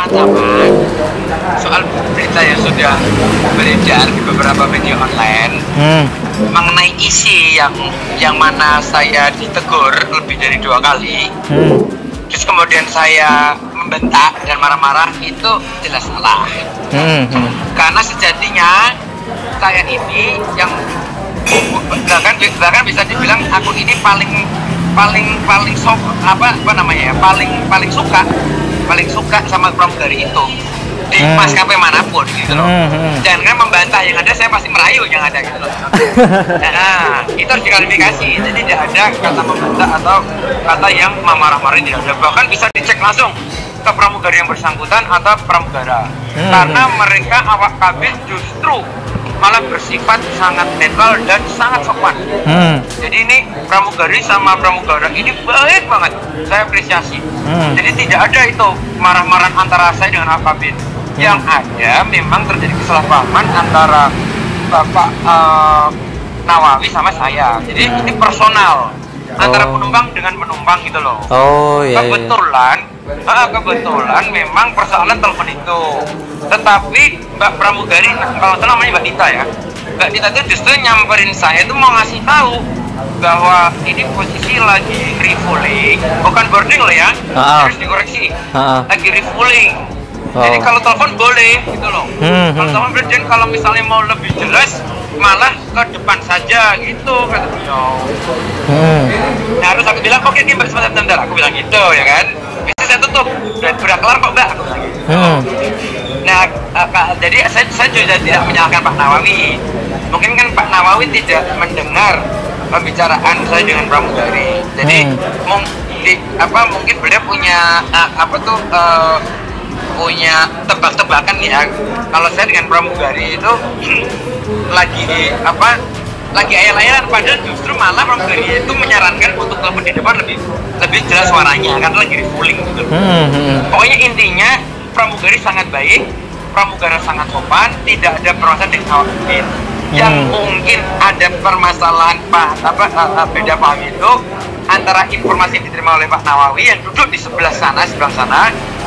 ancaman soal berita yang sudah beredar di beberapa media online mengenai isi yang mana saya ditegur lebih dari 2 kali. Terus kemudian saya membentak dan marah-marah, itu jelas salah. Karena sejatinya saya ini yang bahkan bisa dibilang aku ini paling suka sama pramugari itu di maskapai manapun gitu loh. Dan kan membantah yang ada, saya pasti merayu yang ada gitu loh. Nah, itu harus diklarifikasi. Jadi tidak ada kata membantah atau kata yang marah-marahin, tidak ada. Bahkan bisa dicek langsung ke pramugari yang bersangkutan atau pramugara. Karena mereka awak kabin justru malah bersifat sangat netral dan sangat sopan. Jadi ini pramugari sama pramugara ini baik banget, saya apresiasi. Jadi tidak ada itu marah-marahan antara saya dengan awak kabin. Yang ada memang terjadi kesalahpahaman antara Bapak Nawawi sama saya. Jadi ini personal antara penumpang dengan penumpang gitu loh. Kebetulan memang persoalan telepon itu. Tetapi Mbak pramugari, kalau itu namanya Mbak Dita ya, Mbak Dita itu justru nyamperin saya itu mau ngasih tahu bahwa ini posisi lagi refueling, bukan boarding loh ya, harus dikoreksi, lagi refueling. Jadi kalau telepon boleh gitu loh. Kalau telepon boleh, dan kalau misalnya mau lebih jelas malah ke depan saja gitu kata beliau. Nah harus aku bilang, oke Mbak sebentar, aku bilang gitu ya kan. Bisa saya tutup dan udah kelar kok Mbak, aku bilang gitu. Nah jadi saya juga tidak menyalahkan Pak Nawawi. Mungkin kan Pak Nawawi tidak mendengar pembicaraan saya dengan pramugari. Jadi mungkin beliau punya punya tebak-tebakan ya. Kalau saya dengan pramugari itu lagi ayal-ayalan, padahal justru malah pramugari itu menyarankan untuk telepon di depan lebih jelas suaranya karena lagi refueling gitu. Pokoknya intinya pramugari sangat baik, pramugara sangat sopan, tidak ada permasalahan dengan awak kabin. Yang mungkin ada permasalahan beda paham itu antara informasi yang diterima oleh Pak Nawawi yang duduk di sebelah sana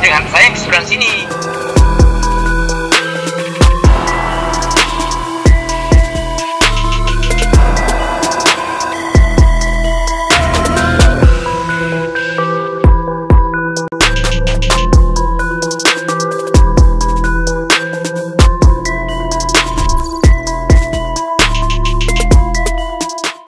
dengan saya yang di sebelah sini.